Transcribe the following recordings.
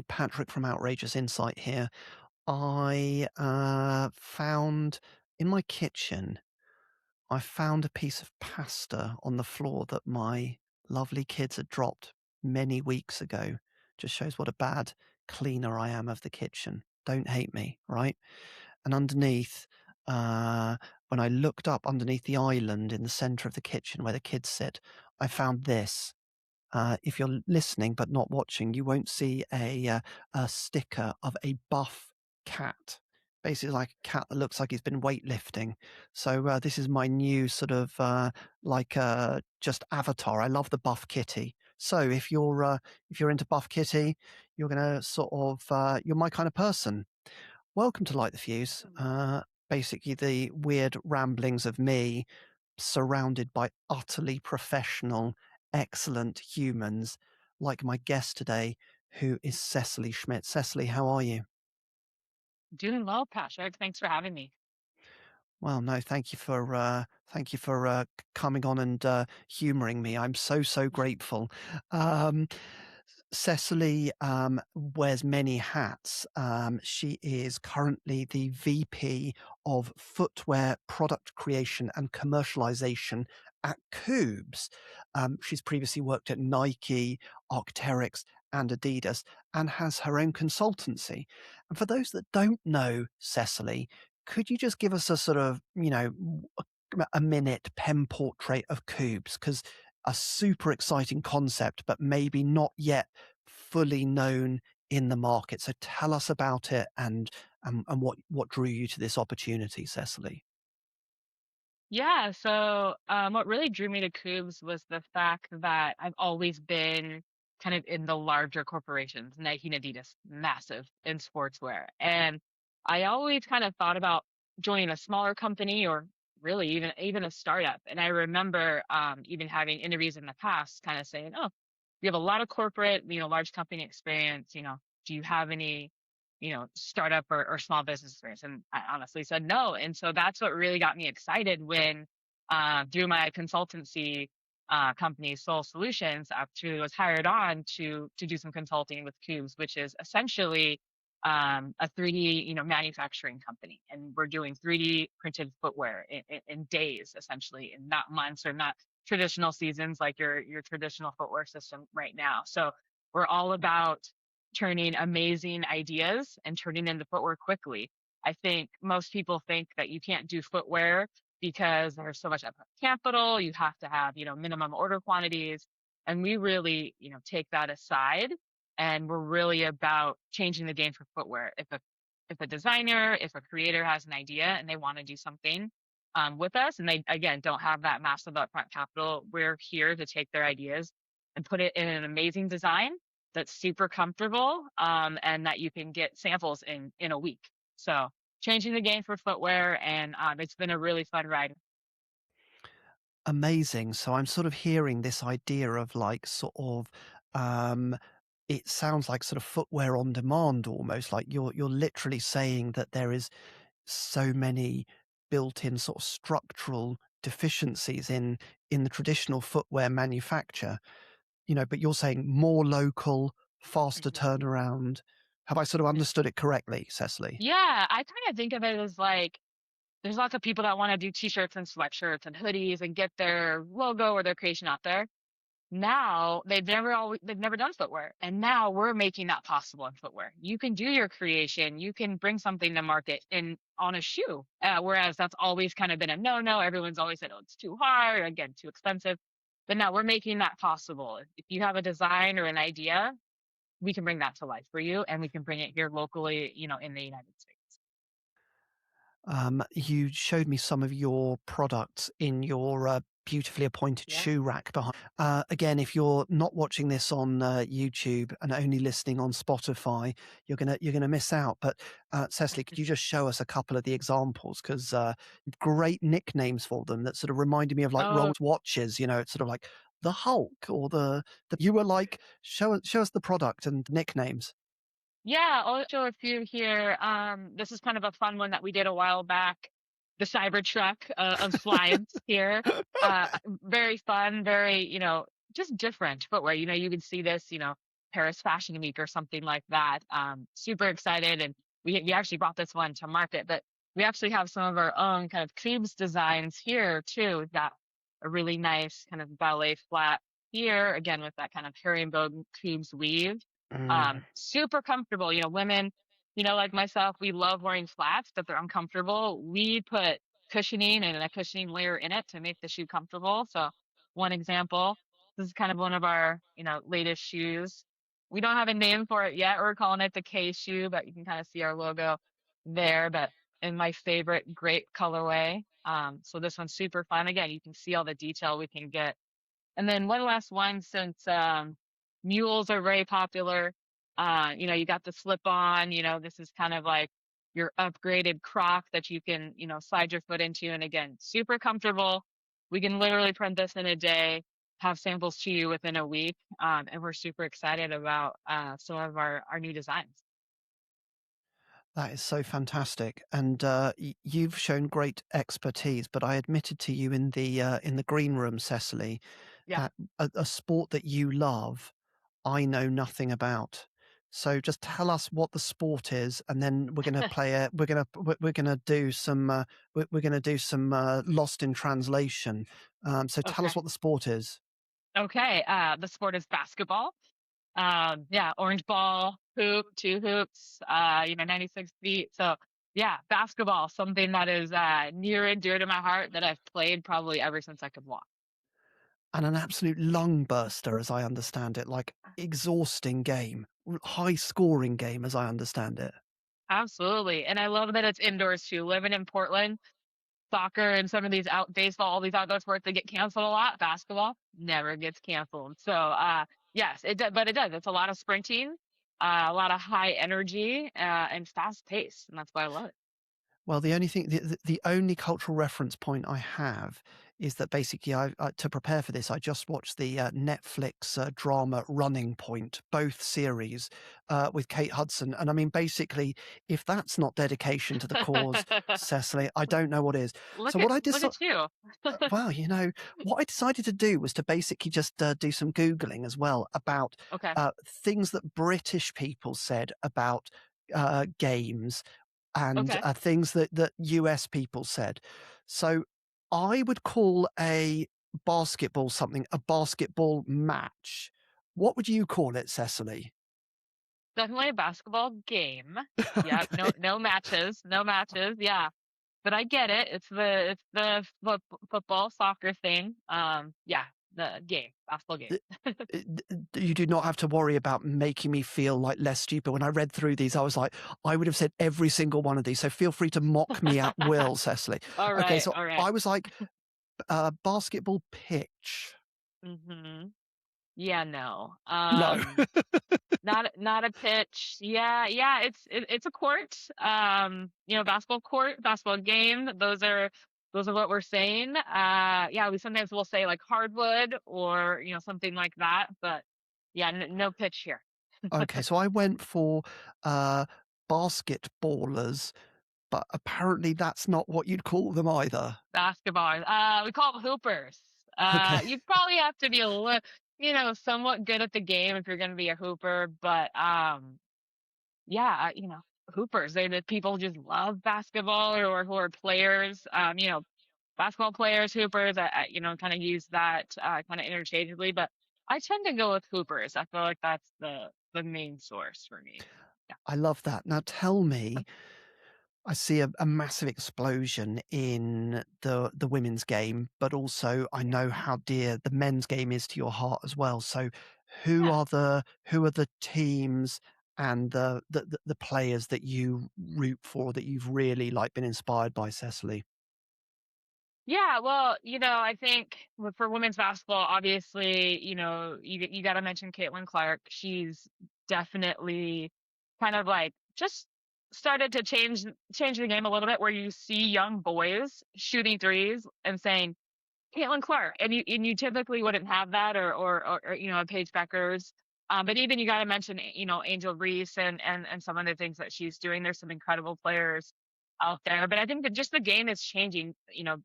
Patrick from Outrageous Insight here. I found in my kitchen, I found a piece of pasta on the floor that my lovely kids had dropped many weeks ago. Just shows what a bad cleaner I am of the kitchen. Don't hate me, right? And underneath, uh, when I looked up underneath the island in the center of the kitchen where the kids sit, I found this. If you're listening but not watching, you won't see a sticker of a buff cat, basically like a cat that looks like he's been weightlifting. So this is my new sort of just avatar. I love the buff kitty. So if you're into buff kitty, you're gonna you're my kind of person. Welcome to Light the Fuse. Basically, the weird ramblings of me surrounded by utterly professional, excellent humans, like my guest today, who is Cecily Schmidt. Cecily, how are you? Doing well, Patrick. Thanks for having me. Well, no, thank you for coming on and humouring me. I'm so grateful. Um, Cecily wears many hats. She is currently the VP of Footwear Product Creation and Commercialization at Koobz. She's previously worked at Nike, Arc'teryx, and Adidas, and has her own consultancy. And for those that don't know Cecily, could you just give us a sort of, a minute pen portrait of Koobz? Because a super exciting concept, but maybe not yet fully known in the market. So tell us about it and what drew you to this opportunity, Cecily. Yeah, what really drew me to Koobz was the fact that I've always been kind of in the larger corporations, Nike and Adidas, massive in sportswear. And I always kind of thought about joining a smaller company or really even a startup. And I remember even having interviews in the past kind of saying, "Oh, you have a lot of corporate, large company experience, do you have any startup or small business experience?" And I honestly said no. And so that's what really got me excited when, through my consultancy company, Soul Solutions, actually was hired on to do some consulting with Cubes, which is essentially a 3D, manufacturing company. And we're doing 3D printed footwear in days, essentially, and not months or not traditional seasons like your traditional footwear system right now. So we're all about turning amazing ideas and turning into footwear quickly. I think most people think that you can't do footwear because there's so much upfront capital. You have to have, minimum order quantities. And we really, take that aside. And we're really about changing the game for footwear. If a designer, if a creator has an idea and they want to do something with us, and they again don't have that massive upfront capital, we're here to take their ideas and put it in an amazing design that's super comfortable, and that you can get samples in a week. So changing the game for footwear, and it's been a really fun ride. Amazing. So I'm sort of hearing this idea of um, it sounds like sort of footwear on demand almost. Like you're literally saying that there is so many built-in sort of structural deficiencies in the traditional footwear manufacture, but you're saying more local, faster Mhm. turnaround. Have I sort of understood it correctly, Cecily? Yeah, I kind of think of it as like there's lots of people that want to do t-shirts and sweatshirts and hoodies and get their logo or their creation out there. Now they've never done footwear, and now we're making that possible in footwear. You can do your creation, you can bring something to market in on a shoe, whereas that's always kind of been a no. Everyone's always said, "Oh, it's too hard, again, too expensive." But now we're making that possible. If you have a design or an idea, we can bring that to life for you, and we can bring it here locally, in the United States. You showed me some of your products in your beautifully appointed Yeah. shoe rack behind. Again, if you're not watching this on YouTube and only listening on Spotify, you're gonna miss out. But Cecily, could you just show us a couple of the examples? Because great nicknames for them that sort of reminded me of like Oh, Rolls watches. It's sort of like the Hulk or the. You were like, show us the product and nicknames. yeah, I'll show a few here. This is kind of a fun one that we did a while back. The Cybertruck of slides here. Very fun, very, just different footwear. You can see this, Paris Fashion Week or something like that. Super excited, and we actually brought this one to market, but we actually have some of our own kind of Koobz designs here too. We've got a really nice kind of ballet flat here, again with that kind of herringbone Koobz weave. Mm. Super comfortable. Women, like myself, we love wearing flats, but they're uncomfortable. We put cushioning and a cushioning layer in it to make the shoe comfortable. So one example, this is kind of one of our, latest shoes. We don't have a name for it yet. We're calling it the K shoe, but you can kind of see our logo there. But in my favorite grape colorway. So this one's super fun. Again, you can see all the detail we can get. And then one last one, since mules are very popular. You got the slip on, this is kind of like your upgraded Croc that you can, slide your foot into. And again, super comfortable. We can literally print this in a day, have samples to you within a week. And we're super excited about some of our new designs. That is so fantastic, and you've shown great expertise. But I admitted to you in the green room, Cecily, Yeah. that a sport that you love, I know nothing about. So just tell us what the sport is, and then we're going to play it. We're going to do some we're going to do some lost in translation. So tell us Okay. what the sport is. Okay. The sport is basketball. Yeah, orange ball, hoop, two hoops, 96 feet. So yeah, basketball, something that is near and dear to my heart that I've played probably ever since I could walk. And an absolute lung burster, as I understand it, like exhausting game, high scoring game, as I understand it. Absolutely. And I love that it's indoors too. Living in Portland, soccer and some of these baseball, all these outdoor sports, they get canceled a lot. Basketball never gets canceled. So yes, it does, but it does. It's a lot of sprinting, a lot of high energy, and fast pace. And that's why I love it. Well, the only thing, the only cultural reference point I have is that basically, to prepare for this, I just watched the Netflix drama Running Point, both series with Kate Hudson, and I mean, basically, if that's not dedication to the cause, Cecily, I don't know what is. So what I Look decided. at you. Well, what I decided to do was to basically just do some Googling as well about Okay. things that British people said about games and Okay. things that US people said. So I would call a basketball something a basketball match. What would you call it, Cecily? Definitely a basketball game. Yep. No, Okay. no matches. No matches. Yeah. But I get it. It's the football soccer thing. Yeah. The game, basketball game. You do not have to worry about making me feel like less stupid. When I read through these, I was like, I would have said every single one of these. So feel free to mock me at will, Cecily. All Okay, right. so All right. I was like, basketball pitch. Mm-hmm. Yeah. No. No. Not a pitch. Yeah. Yeah. It's a court. Basketball court, basketball game. Those are what we're saying. Yeah. We sometimes will say like hardwood or something like that. But yeah, no pitch here. Okay, so I went for uh, basketballers, but apparently that's not what you'd call them either. Basketball. We call them hoopers. Okay. You probably have to be a little, somewhat good at the game if you're going to be a hooper. But yeah, hoopers. They're the people who just love basketball or who are players. Basketball players, hoopers. I kind of use that kind of interchangeably, but I tend to go with hoopers. I feel like that's the main source for me. Yeah. I love that. Now tell me, I see a massive explosion in the women's game, but also I Yeah. know how dear the men's game is to your heart as well. So Yeah. who are the teams and the players that you root for that you've really like been inspired by, Cecily? Yeah, well, I think for women's basketball, obviously, you got to mention Caitlin Clark. She's definitely kind of like just started to change the game a little bit, where you see young boys shooting threes and saying Caitlin Clark, and you typically wouldn't have that, or Paige Beckers. But even you got to mention Angel Reese and some of the things that she's doing. There's some incredible players out there, but I think that just the game is changing.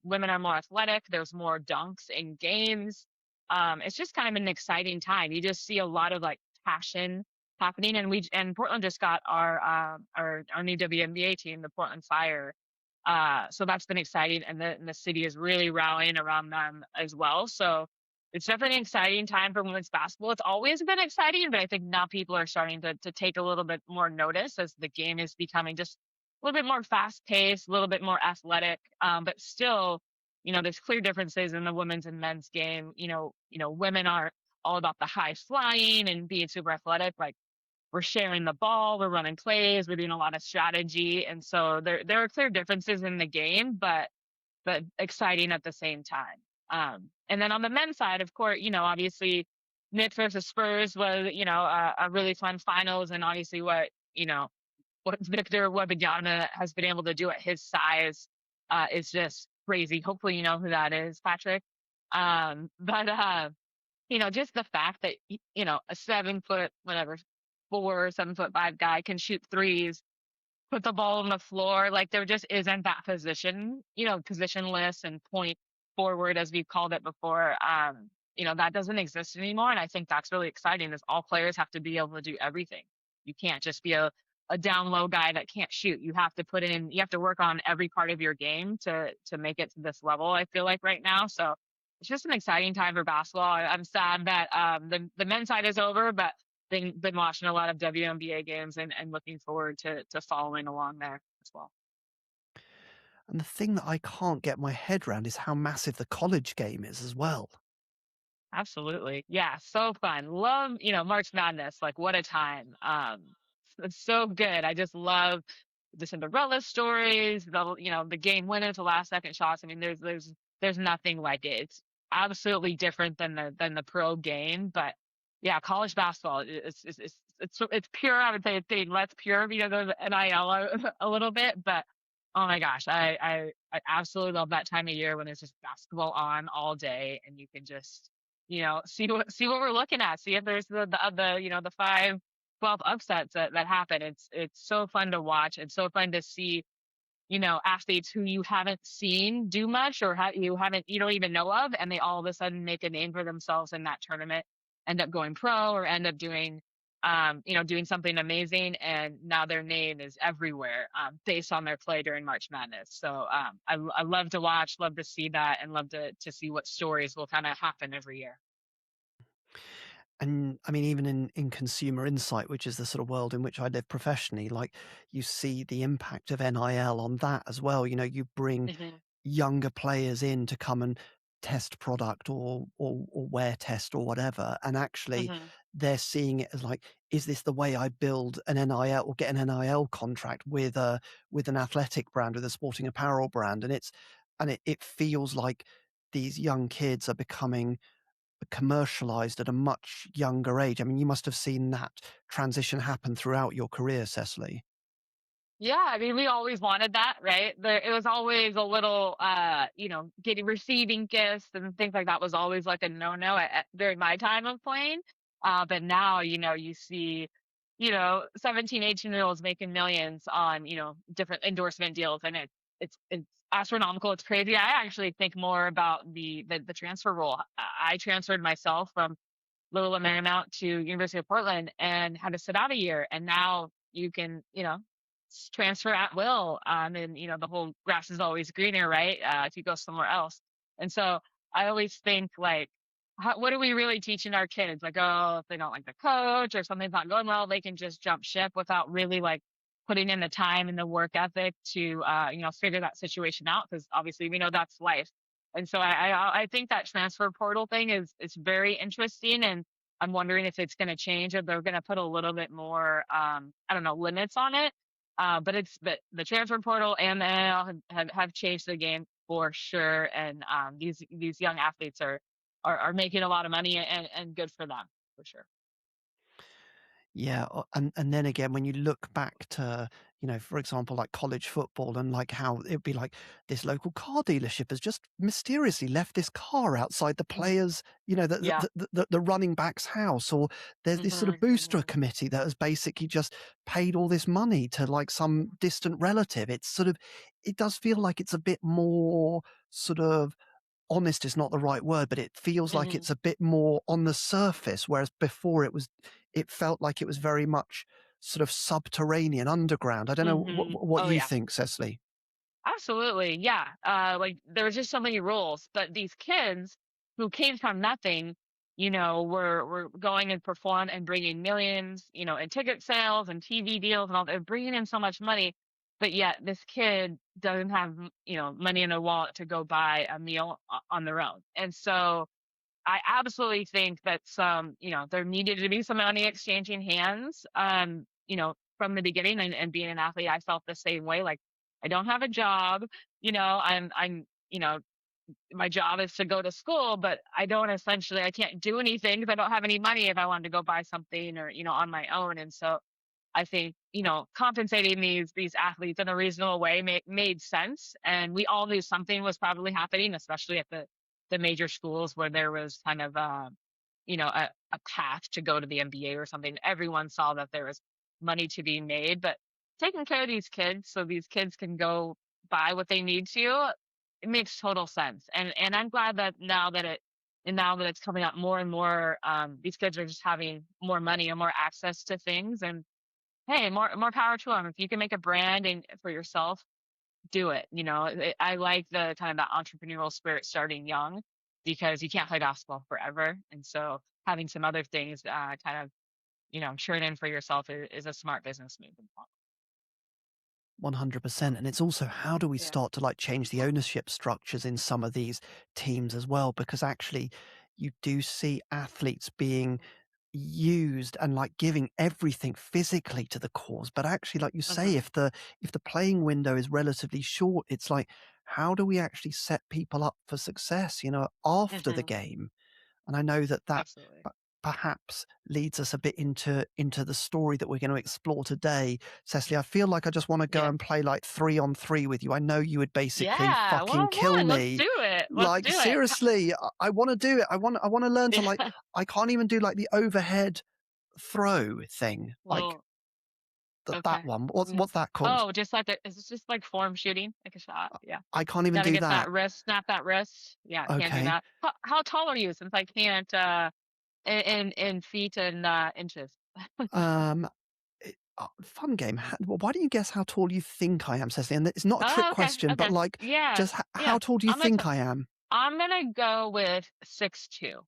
Women are more athletic. There's more dunks in games. It's just kind of an exciting time. You just see a lot of like passion happening. And Portland just got our new WNBA team, the Portland Fire. So that's been exciting, and the city is really rallying around them as well. So it's definitely an exciting time for women's basketball. It's always been exciting, but I think now people are starting to take a little bit more notice as the game is becoming just a little bit more fast paced, a little bit more athletic. But still, there's clear differences in the women's and men's game. Women are all about the high flying and being super athletic. Like, we're sharing the ball, we're running plays, we're doing a lot of strategy, and so there are clear differences in the game, but exciting at the same time. And then on the men's side, of course, obviously Knicks versus Spurs was, a really fun finals, and obviously what Victor Wembanyama has been able to do at his size is just crazy. Hopefully, you know who that is, Patrick. But just the fact that a 7 foot whatever 4 7 foot 5 guy can shoot threes, put the ball on the floor. Like, there just isn't that position, positionless and point forward, as we've called it before. That doesn't exist anymore. And I think that's really exciting, is all players have to be able to do everything. You can't just be a down low guy that can't shoot. You have to work on every part of your game to make it to this level, I feel like right now. So it's just an exciting time for basketball. I'm sad that the men's side is over, but been watching a lot of WNBA games and looking forward to following along there as well. And the thing that I can't get my head around is how massive the college game is as well. Absolutely. Yeah, so fun. Love, March Madness. Like, what a time. It's so good. I just love the Cinderella stories, the game winners, the last second shots. I mean, there's nothing like it. It's absolutely different than the pro game, but yeah, college basketball it's pure. I would say it's getting less pure because of NIL a little bit, but oh my gosh, I absolutely love that time of year when there's just basketball on all day and you can just see what we're looking at. See if there's the 5-12 upsets that happen. It's so fun to watch. It's so fun to see athletes who you haven't seen do much, or you don't even know of, and they all of a sudden make a name for themselves in that tournament, end up going pro, or end up doing something amazing, and now their name is everywhere based on their play during March Madness. So I love to watch, love to see that, and love to see what stories will kind of happen every year. And I mean, even in consumer insight, which is the sort of world in which I live professionally, like, you see the impact of NIL on that as well. You bring Hmm. younger players in to come and test product or wear test or whatever, and actually Hmm. they're seeing it as like, is this the way I build an NIL or get an NIL contract with an athletic brand, with a sporting apparel brand? And it feels like these young kids are becoming commercialized at a much younger age. I mean, you must have seen that transition happen throughout your career, Cecily. Yeah, I mean, we always wanted that, right? It was always a little, getting receiving gifts and things like that was always like a no-no during my time of playing. But now, you see, 17, 18-year-olds making millions on, different endorsement deals, and it's astronomical. It's crazy. I actually think more about the transfer rule. I transferred myself from Little Marymount to University of Portland and had to sit out a year. And now you can, transfer at will. And the whole grass is always greener, right? If you go somewhere else. And so I always think, like, what are we really teaching our kids? Like, oh, if they don't like the coach or something's not going well, they can just jump ship without really, like, putting in the time and the work ethic to, figure that situation out. Because obviously we know that's life. And so I think that transfer portal thing is very interesting, and I'm wondering if it's going to change, or they're going to put a little bit more I don't know, limits on it. But the transfer portal and the NIL have changed the game for sure, and these young athletes are making a lot of money, and good for them for sure. Yeah, and then again, when you look back to, for example, like college football, and like how it'd be like, this local car dealership has just mysteriously left this car outside the players, Yeah. the running back's house, or there's this sort of Hmm. booster Hmm. committee that has basically just paid all this money to like some distant relative. It's sort of, it does feel like it's a bit more sort of honest is not the right word, but it feels like Hmm. it's a bit more on the surface, whereas before it was it felt like it was very much sort of subterranean, underground. I don't know what Oh you yeah. think, Cecily. Absolutely, yeah. Like there was just so many rules, but these kids who came from nothing, were going and perform and bringing millions, in ticket sales and TV deals and all. They're bringing in so much money, but yet this kid doesn't have, money in their wallet to go buy a meal on their own. And so I absolutely think that there needed to be some money exchanging hands. From the beginning and being an athlete, I felt the same way. Like I don't have a job, my job is to go to school, but I can't do anything because I don't have any money if I wanted to go buy something or, on my own. And so I think, compensating these athletes in a reasonable way made sense, and we all knew something was probably happening, especially at the major schools where there was kind of a path to go to the NBA or something. Everyone saw that there was money to be made, but taking care of these kids so these kids can go buy what they need to, it makes total sense. And I'm glad that now that it's coming up more and more, these kids are just having more money and more access to things. And hey, more power to them. If you can make a brand and for yourself, do it. I like the kind of that entrepreneurial spirit starting young because you can't play basketball forever, and so having some other things kind of churn in for yourself is a smart business move. 100%. And it's also, how do we Yeah. start to like change the ownership structures in some of these teams as well? Because actually, you do see athletes being used and like giving everything physically to the cause. But actually, like you say, Hmm. if the playing window is relatively short, it's like, how do we actually set people up for success, after the Hmm. game? And I know that Absolutely. p perhaps leads us a bit into the story that we're gonna explore today. Cecily, I feel like I just wanna go Yeah. and play, like, 3 on 3 with you. I know you would basically Yeah. One fucking on kill one. Let's me. do it. Let's Like, do it. seriously, I wanna do it. I wanna learn to, like, Yeah. I can't even do, like, the overhead throw thing, like, Well, that okay. one. What's that called? Oh, is it just like form shooting, like a shot? Yeah. I can't even Gotta do get that. that wrist, snap that wrist. Yeah, can't do Okay. that. How tall are you? Since I can't in feet and inches. Um Fun game. Why don't you guess how tall you think I am, Cecily? And it's not a trick Oh, okay, question, but okay. like, Yeah, just how yeah. tall do you I'm gonna think I am? I'm gonna go with 6'2".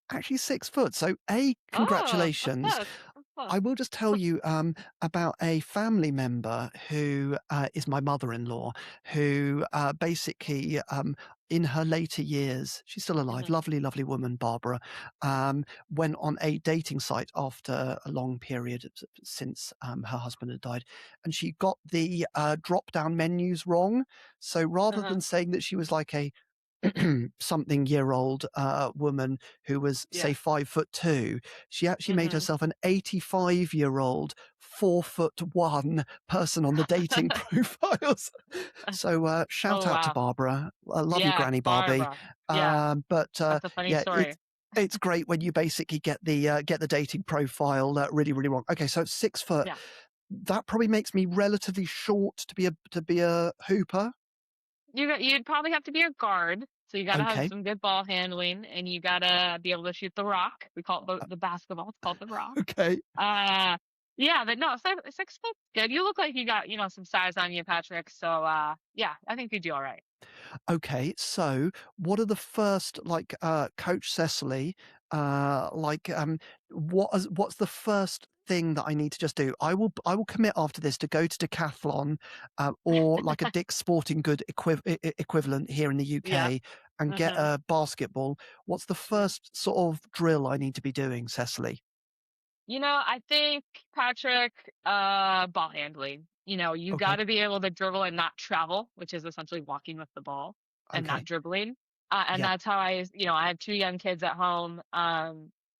Actually, 6 foot. So, A, Oh, that's congratulations. close. That's close. I will just tell you about a family member who is my mother-in-law, who basically, in her later years, she's still alive, Hmm. lovely, lovely woman, Barbara, went on a dating site after a long period since her husband had died, and she got the drop-down menus wrong. So rather Uh-huh. than saying that she was like a something year old woman who was, say, Yeah. 5'2", she actually made Hmm. herself an 85-year-old 4'1" person on the dating profiles. So shout Oh out to wow. Barbara. I love you, Yeah, Granny Barbie. Barbara. Yeah, But that's a funny yeah, story. it's great when you basically get the dating profile really, really wrong. Okay, so 6 foot. Yeah. That probably makes me relatively short to be a hooper. You'd probably have to be a guard, so you gotta have Okay, some good ball handling, and you gotta be able to shoot the rock. We call it the basketball. It's called the rock. okay. Uh, yeah, but no, 6 foot, good. You look like you got some size on you, Patrick. So yeah, I think you do all right. Okay, so what are the first like Coach Cecily, like what's the first thing that I need to just do? I will commit after this to go to decathlon or like a Dick's Sporting Good equivalent here in the Yeah. UK and get Hmm. a basketball. What's the Yeah. first sort of drill I need to be doing, Cecily? I think Patrick, ball handling. You got Okay, to be able to dribble and not travel, which is essentially walking with the ball and not okay, dribbling. And yeah. that's how I have two young kids at home.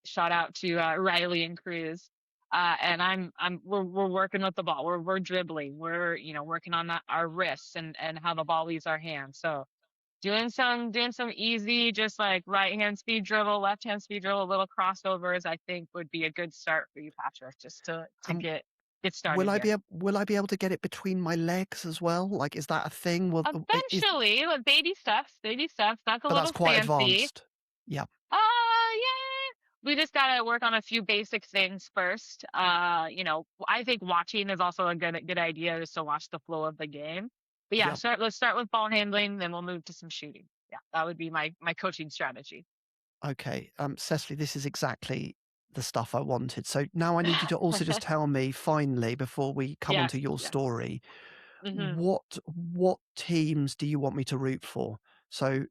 Shout out to Riley and Cruz. And we're working with the ball. We're dribbling. We're working on our wrists and how the ball leaves our hands. So doing some easy, just like right hand speed dribble, left hand speed dribble, little crossovers, I think would be a good start for you, Patrick, just to Um, get will started I be here. able, will I be able to get it between my legs as well? Like, is that a thing? Is Eventually, with baby steps, baby steps. That's a but that's little quite fancy. advanced. Yeah. Yeah. we just gotta work on a few basic things first. I think watching is also a good idea, just to watch the flow of the game. But yeah, Yep. let's start with ball handling, then we'll move to some shooting. Yeah, that would be my coaching strategy. Okay. Cecily, this is exactly the stuff I wanted. So now I need you to also just tell me finally, before we come onto Yes, your yes. story, Mhm. what teams do you want me to root for? So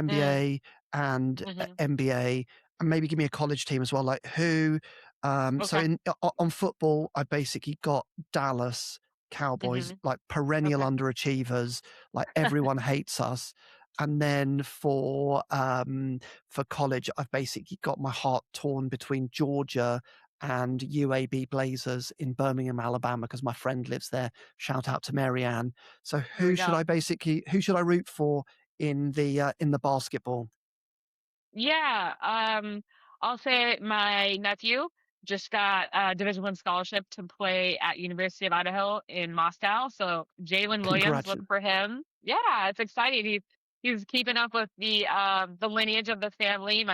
Mm, WNBA and mhm. NBA, and maybe give me a college team as well. Like who? So Okay. on football, I basically got Dallas Cowboys, Mhm. like perennial Okay. underachievers. Like everyone hates us. And then for college, I've basically got my heart torn between Georgia and UAB Blazers in Birmingham, Alabama, because my friend lives there. Shout out to Marianne. So There we go. who should I root for in the basketball? Yeah, I'll say my nephew just got a Division I scholarship to play at University of Idaho in Moscow. So Jalen Williams, look Congratulations. for him. Yeah, it's exciting. He's keeping up with the lineage of the family.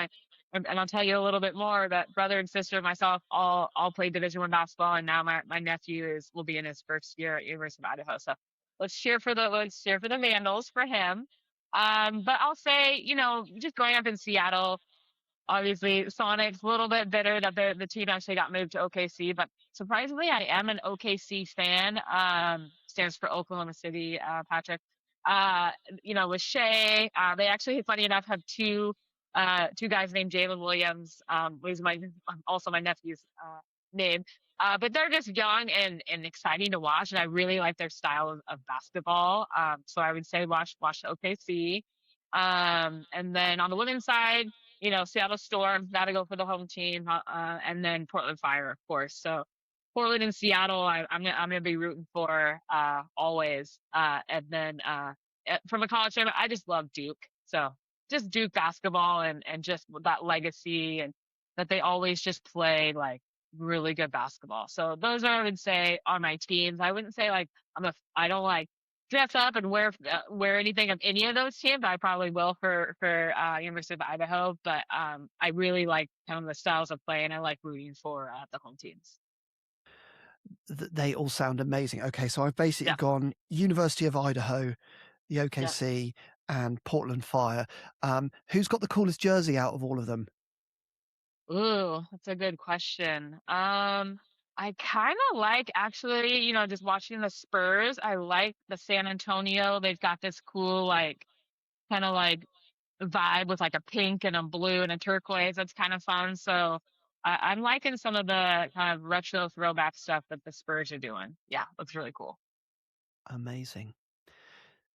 And I'll tell you a little bit more. That brother and sister, myself, all played Division I basketball, and now my nephew is will be in his first year at University of Idaho. So let's cheer for the Vandals for him. But I'll say, just growing up in Seattle, obviously Sonic's a little bit bitter that the team actually got moved to OKC, but surprisingly, I am an OKC fan. Stands for Oklahoma City, Patrick. Uh, with Shea, they actually, funny enough, have two guys named Jalen Williams, who's also my nephew's name. But they're just young and exciting to watch, and I really like their style of basketball. So I would say watch OKC. And then on the women's side, Seattle Storm, gotta go for the home team, and then Portland Fire, of course. So Portland and Seattle, I'm gonna be rooting for always. And then from a college standpoint, I just love Duke. So just Duke basketball and just that legacy and that they always just play like really good basketball. So those are, I would say, are my teams. I wouldn't say like I don't like dress up and wear anything of any of those teams. I probably will for University of Idaho, but I really like kind of the styles of play, and I like rooting for the home teams. They all sound amazing. Okay, so I've basically Yeah, gone University of Idaho, the yeah. OKC, and Portland Fire. Who's got the coolest jersey out of all of them? Ooh, that's a good question. I kind of like actually, just watching the Spurs. I like the San Antonio. They've got this cool like kind of like vibe with like a pink and a blue and a turquoise. That's kind of fun. So I'm liking some of the kind of retro throwback stuff that the Spurs are doing. Yeah, looks really cool. Amazing.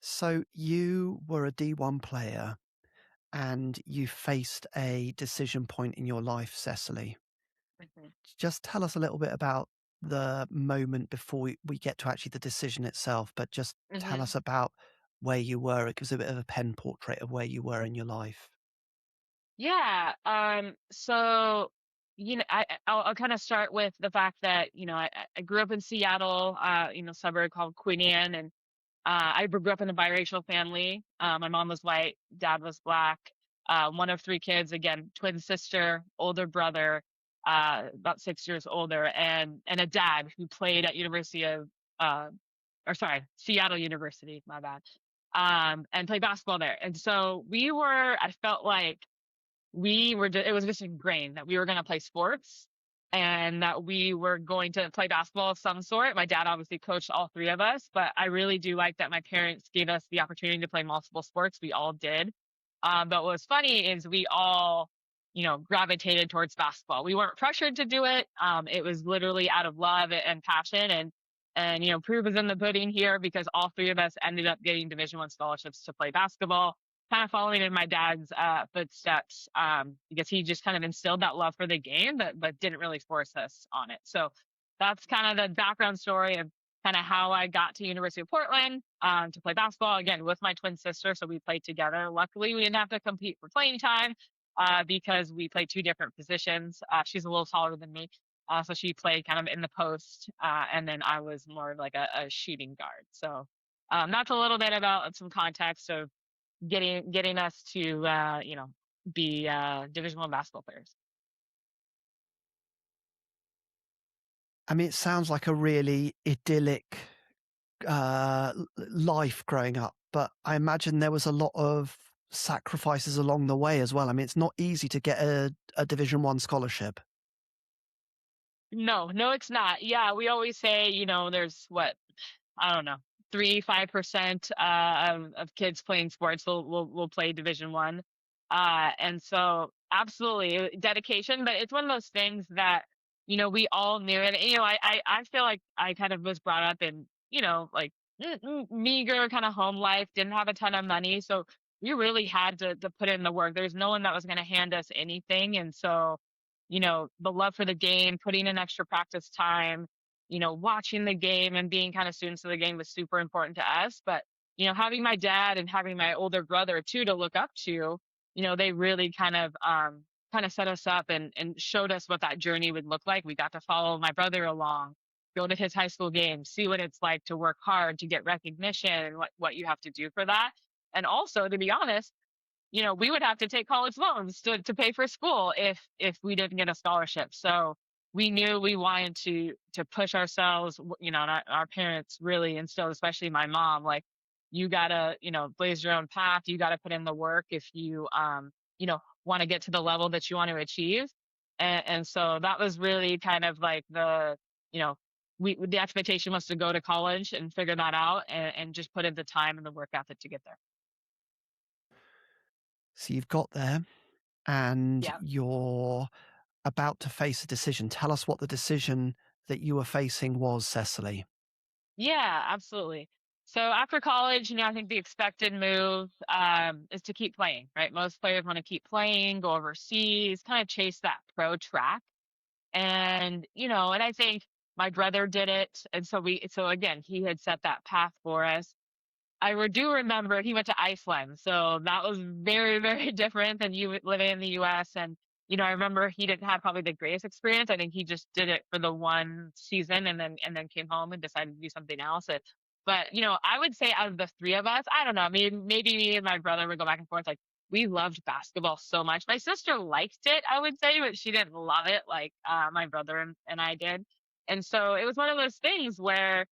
So you were a D1 player and you faced a decision point in your life, Cecily. Mhm. Just tell us a little bit about the moment before we get to actually the decision itself, but just tell Mhm. us about where you were. It gives a bit of a pen portrait of where you were in your life. Yeah. So I'll kind of start with the fact that I grew up in Seattle, suburb called Queen Anne, and I grew up in a biracial family. My mom was white, dad was black. One of three kids, again, twin sister, older brother, about 6 years older, and a dad who played at uh, Seattle University, my bad, and played basketball there. And so I felt like it was just ingrained that we were going to play sports and that we were going to play basketball of some sort. My dad obviously coached all three of us, but I really do like that my parents gave us the opportunity to play multiple sports. We all did. But what was funny is we all, gravitated towards basketball. We weren't pressured to do it. It was literally out of love and passion, and proof is in the pudding here because all three of us ended up getting Division I scholarships to play basketball, kind of following in my dad's footsteps, because he just kind of instilled that love for the game, but didn't really force us on it. So that's kind of the background story of kind of how I got to University of Portland, to play basketball again with my twin sister. So we played together. Luckily, we didn't have to compete for playing time, because we played two different positions. She's a little taller than me. So she played kind of in the post, and then I was more like a shooting guard. So that's a little bit about some context of getting us to be Division I basketball players. I mean, it sounds like a really idyllic life growing up, but I imagine there was a lot of sacrifices along the way as well. I mean, it's not easy to get a Division One scholarship. No, no, it's not. Yeah, we always say, there's what, I don't know, 3, 5% of kids playing sports will play Division 1. And so absolutely dedication, but it's one of those things that, we all knew it. I feel like I kind of was brought up in, like meager kind of home life, didn't have a ton of money. So we really had to put in the work. There's no one that was going to hand us anything. And so, the love for the game, putting in extra practice time, watching the game and being kind of students of the game was super important to us. But, having my dad and having my older brother too to look up to, they really kind of set us up and showed us what that journey would look like. We got to follow my brother along, go to his high school games, see what it's like to work hard to get recognition and what you have to do for that. And also, to be honest, we would have to take college loans to pay for school if we didn't get a scholarship. So we knew we wanted to push ourselves, and our parents really instilled, especially my mom, like, you gotta, blaze your own path. You gotta put in the work if you, want to get to the level that you want to achieve. And so that was really kind of like you know, the expectation was to go to college and figure that out and just put in the time and the work ethic to get there. So you've got there and Yeah. you're about to face a decision. Tell us what the decision that you were facing was, Cecily. Yeah, absolutely. So after college, I think the expected move is to keep playing, right? Most players want to keep playing, go overseas, kind of chase that pro track. And I think my brother did it. And so again, he had set that path for us. Do remember he went to Iceland, so that was very, very different than you living in the US. And, I remember he didn't have probably the greatest experience. I think he just did it for the one season and then came home and decided to do something else. But, I would say out of the three of us, I don't know, I mean, maybe me and my brother would go back and forth. Like, we loved basketball so much. My sister liked it, I would say, but she didn't love it like my brother and I did. And so it was one of those things where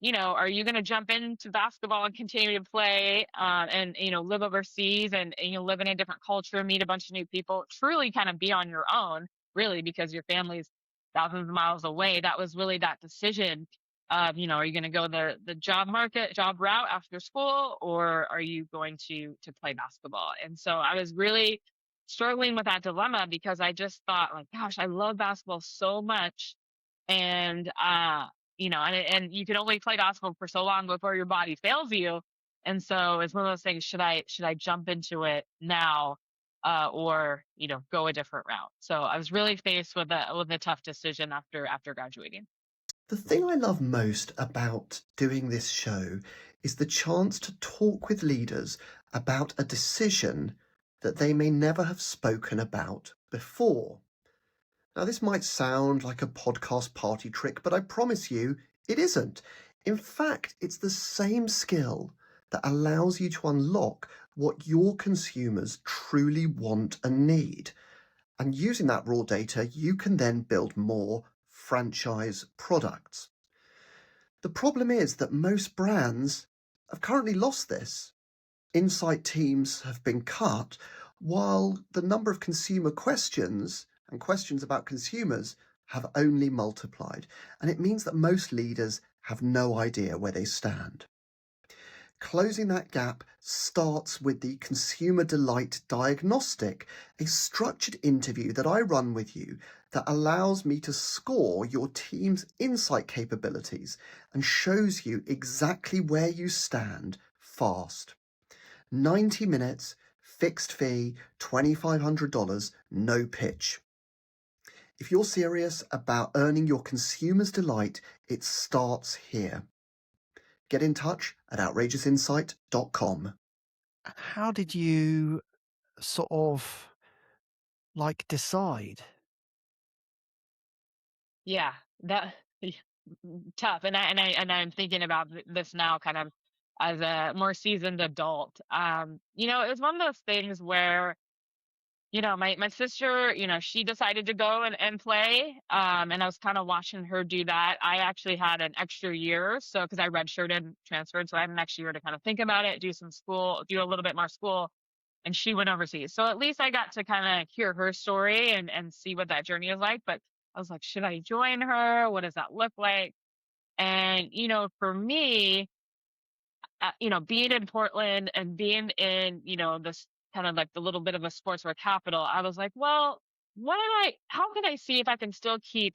are you going to jump into basketball and continue to play and, live overseas and live in a different culture, meet a bunch of new people, truly kind of be on your own, really, because your family's thousands of miles away? That was really that decision of, are you going to go the job route after school, or are you going to play basketball? And so I was really struggling with that dilemma because I just thought, like, gosh, I love basketball so much. And you can only play gospel for so long before your body fails you. And so it's one of those things, should I jump into it now, or, go a different route? So I was really faced with a tough decision after graduating. The thing I love most about doing this show is the chance to talk with leaders about a decision that they may never have spoken about before. Now, this might sound like a podcast party trick, but I promise you it isn't. In fact, it's the same skill that allows you to unlock what your consumers truly want and need. And using that raw data, you can then build more franchise products. The problem is that most brands have currently lost this. Insight teams have been cut, while the number of consumer questions and questions about consumers have only multiplied. And it means that most leaders have no idea where they stand. Closing that gap starts with the Consumer Delight Diagnostic, a structured interview that I run with you that allows me to score your team's insight capabilities and shows you exactly where you stand fast. 90 minutes, fixed fee, $2,500, no pitch. If you're serious about earning your consumer's delight, it starts here. Get in touch at outrageousinsight.com. How did you sort of like decide? Yeah, that tough. And I'm thinking about this now, kind of as a more seasoned adult. It was one of those things where my sister, she decided to go and play, and I was kind of watching her do that. I actually had an extra year, so because I redshirted and transferred, so I had an extra year to kind of think about it, do some school, do a little bit more school, and she went overseas. So at least I got to kind of hear her story and see what that journey is like. But I was like, should I join her? What does that look like? And for me, being in Portland and being in, this kind of like the little bit of a sportswear capital, I was like, well, how can I see if I can still keep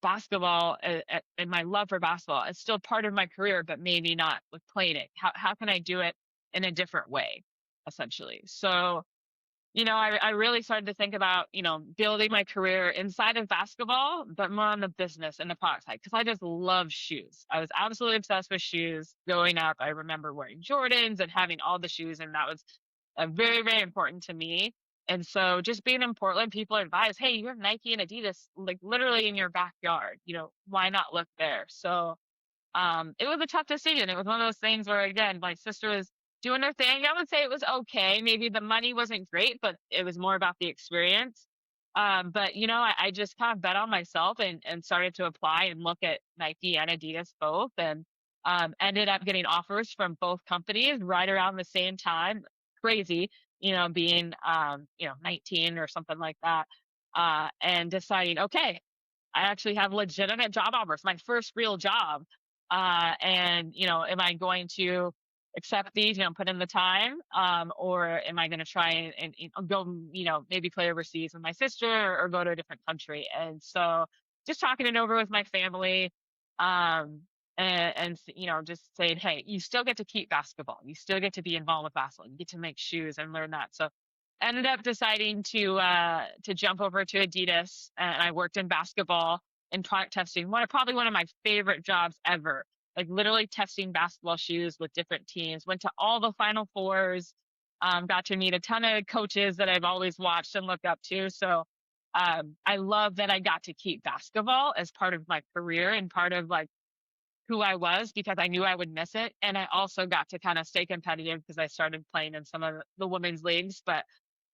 basketball and my love for basketball? It's still part of my career, but maybe not with playing it. How can I do it in a different way, essentially? So I really started to think about, building my career inside of basketball, but more on the business and the product side because I just love shoes. I was absolutely obsessed with shoes growing up. I remember wearing Jordans and having all the shoes, and that was very, very important to me. And so just being in Portland, people advise, hey, you have Nike and Adidas like literally in your backyard. Why not look there? So it was a tough decision. It was one of those things where, again, my sister was doing her thing. I would say it was okay. Maybe the money wasn't great, but it was more about the experience. But I just kind of bet on myself and started to apply and look at Nike and Adidas both, and ended up getting offers from both companies right around the same time. Crazy, being 19 or something like that, and deciding, okay, I actually have legitimate job offers, my first real job. And, am I going to accept these, put in the time? Or am I going to try and go, maybe play overseas with my sister or go to a different country? And so just talking it over with my family, um, just saying, hey, you still get to keep basketball. You still get to be involved with basketball. You get to make shoes and learn that. So ended up deciding to jump over to Adidas, and I worked in basketball and product testing. Probably one of my favorite jobs ever. Like literally testing basketball shoes with different teams. Went to all the Final Fours. Got to meet a ton of coaches that I've always watched and looked up to. So I love that I got to keep basketball as part of my career and part of like who I was because I knew I would miss it. And I also got to kind of stay competitive because I started playing in some of the women's leagues. But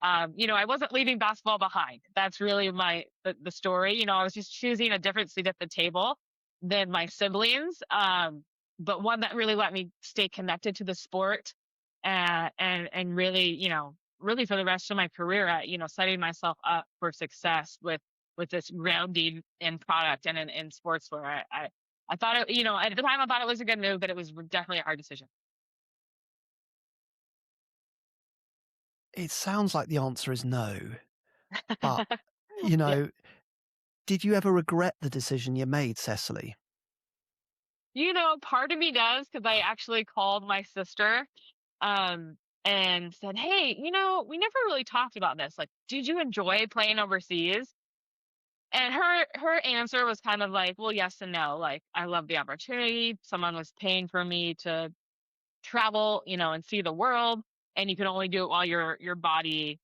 I wasn't leaving basketball behind. That's really the story. I was just choosing a different seat at the table than my siblings, but one that really let me stay connected to the sport, and really, really for the rest of my career at setting myself up for success with this grounding in product and in sportswear. I thought at the time I thought it was a good move, but it was definitely a hard decision. It sounds like the answer is no, but, you Yeah. know, did you ever regret the decision you made, Cecily? Part of me does because I actually called my sister, and said, "Hey, we never really talked about this. Like, did you enjoy playing overseas?" And her answer was kind of like, "Well, yes and no. Like, I love the opportunity. Someone was paying for me to travel, and see the world, and you can only do it while your body,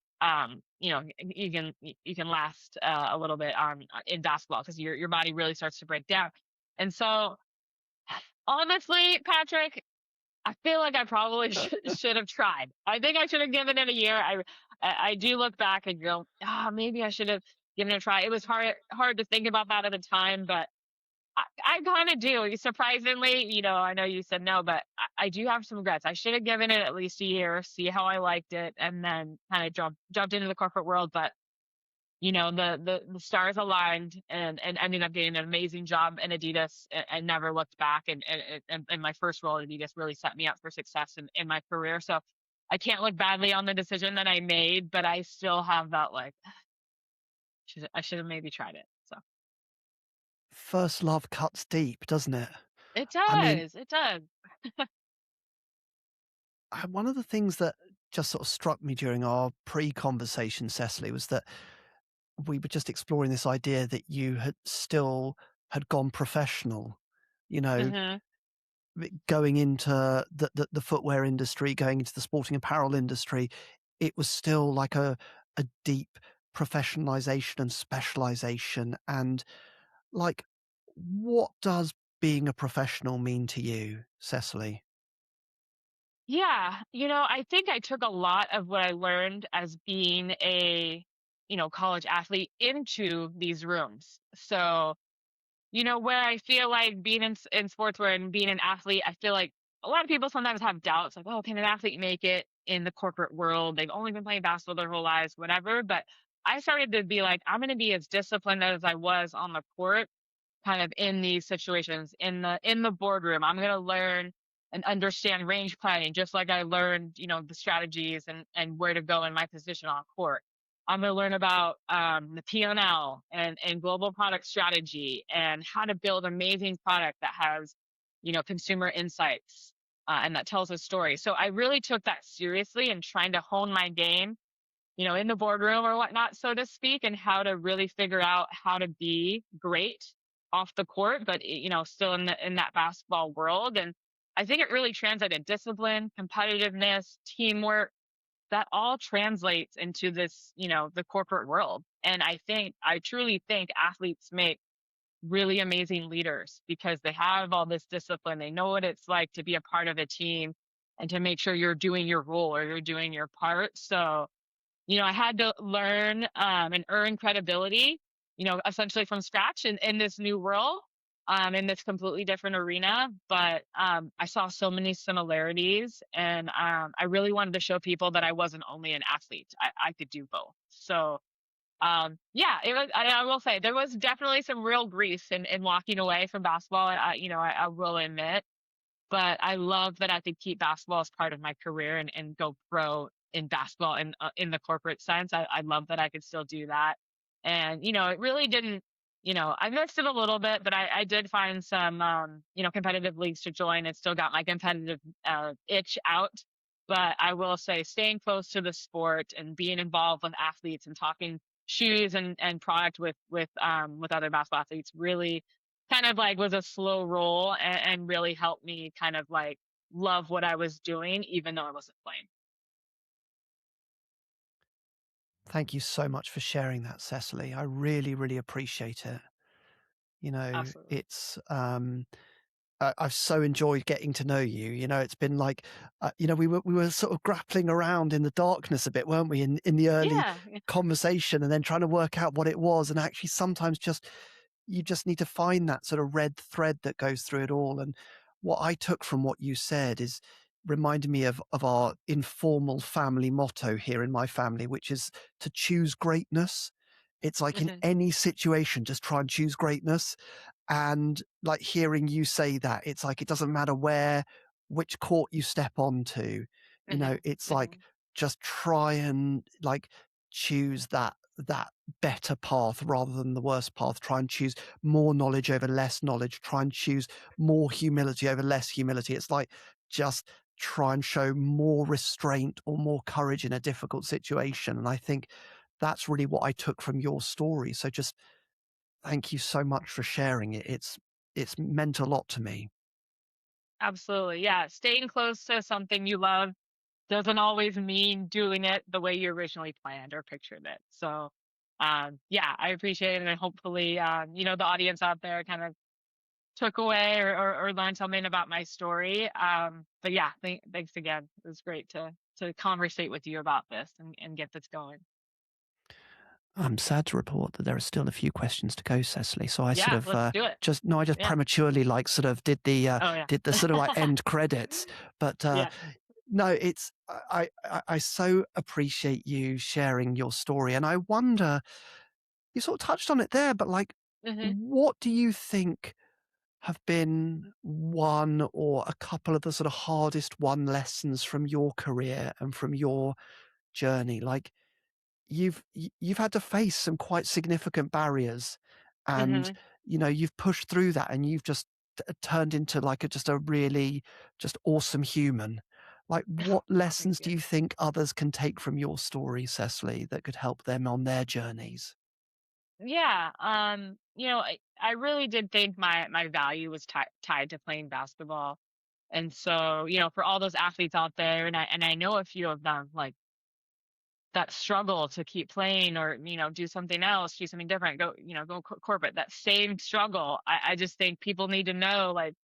you can last a little bit on in basketball because your body really starts to break down." And so honestly, Patrick, I feel like I probably should have tried. I think I should have given it a year. I do look back and go, maybe I should have given it a try. It was hard to think about that at the time, but I kind of do. Surprisingly, I know you said no, but I do have some regrets. I should have given it at least a year, see how I liked it, and then kind of jumped into the corporate world. But the stars aligned and ended up getting an amazing job in Adidas and never looked back. And my first role at Adidas really set me up for success in my career. So I can't look badly on the decision that I made, but I still have that like I should have maybe tried it. So First love cuts deep, doesn't it? it I mean, does. It does. one of the things that just sort of struck me during our pre-conversation, Cecily, was that we were just exploring this idea that you had gone professional, you know, Hmm. going into the footwear industry, going into the sporting apparel industry. It was still like a deep professionalization and specialization. And like, what does being a professional mean to you, Cecily? Yeah. I think I took a lot of what I learned as being college athlete into these rooms. So, where I feel like being in sportswear and being an athlete, I feel like a lot of people sometimes have doubts, like, oh, can an athlete make it in the corporate world? They've only been playing basketball their whole lives, whatever. But I started to be like, I'm going to be as disciplined as I was on the court kind of in these situations in the boardroom. I'm going to learn and understand range planning just like I learned, the strategies and where to go in my position on court. I'm going to learn about the P&L and global product strategy and how to build amazing product that has, consumer insights and that tells a story. So I really took that seriously and trying to hone my game, in the boardroom or whatnot, so to speak, and how to really figure out how to be great off the court, but still in that basketball world. And I think it really translated discipline, competitiveness, teamwork. That all translates into this, the corporate world. And I truly think athletes make really amazing leaders because they have all this discipline. They know what it's like to be a part of a team and to make sure you're doing your role or you're doing your part. So I had to learn and earn credibility, essentially from scratch in this new world, in this completely different arena. But I saw so many similarities, and I really wanted to show people that I wasn't only an athlete; I could do both. So yeah, it was. I will say there was definitely some real grief in walking away from basketball. I will admit, but I love that I could keep basketball as part of my career and go pro in basketball in the corporate sense. I love that I could still do that. And, it really didn't, I missed it a little bit, but I did find some, competitive leagues to join and still got my competitive itch out. But I will say staying close to the sport and being involved with athletes and talking shoes and product with other basketball athletes really kind of like was a slow roll and really helped me kind of like love what I was doing, even though I wasn't playing. Thank you so much for sharing that, Cecily. I really, really appreciate it. Absolutely. It's I've so enjoyed getting to know you. It's been like, we were sort of grappling around in the darkness a bit, weren't we, in the early Yeah. Yeah. conversation, and then trying to work out what it was. And actually, sometimes you just need to find that sort of red thread that goes through it all. And what I took from what you said is reminded me of our informal family motto here in my family, which is to choose greatness. It's like in Mhm, any situation, just try and choose greatness. And like hearing you say that, it's like it doesn't matter which court you step onto, mhm, it's like mhm. just try and like choose that better path rather than the worst path. Try and choose more knowledge over less knowledge. Try and choose more humility over less humility. It's like just try and show more restraint or more courage in a difficult situation. And I think that's really what I took from your story. So just thank you so much for sharing it. It's meant a lot to me. Absolutely. Yeah. Staying close to something you love doesn't always mean doing it the way you originally planned or pictured it. So, yeah, I appreciate it. And hopefully, the audience out there kind of took away or learned something about my story. But yeah, thanks again. It was great to conversate with you about this and get this going. I'm sad to report that there are still a few questions to go, Cecily. So I sort Yeah, of let's do it. I just Yeah. prematurely like sort of Oh yeah. did the sort of like end credits. But Yeah. no, it's I so appreciate you sharing your story, and I wonder you sort of touched on it there, but like, Hmm. what do you think have been one or a couple of the sort of hardest won lessons from your career and from your journey? Like you've had to face some quite significant barriers, and Hmm. you've pushed through that, and you've just turned into like just a really just awesome human. Like, what Oh, thank lessons do you. you think others can take from your story, Cecily, that could help them on their journeys? Yeah. I really did think my value was tied to playing basketball. And so, for all those athletes out there, and I know a few of them, like that struggle to keep playing or do something else, do something different, go corporate. That same struggle. I just think people need to know like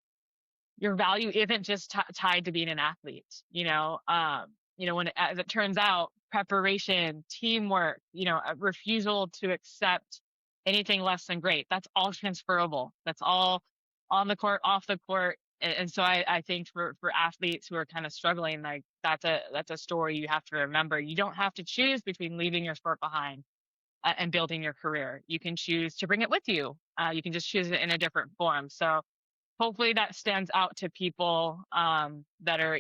your value isn't just tied to being an athlete. When as it turns out, preparation, teamwork, a refusal to accept anything less than great. That's all transferable. That's all on the court, off the court. And so I think for athletes who are kind of struggling, like that's a story you have to remember. You don't have to choose between leaving your sport behind and building your career. You can choose to bring it with you. You can just choose it in a different form. So hopefully that stands out to people that are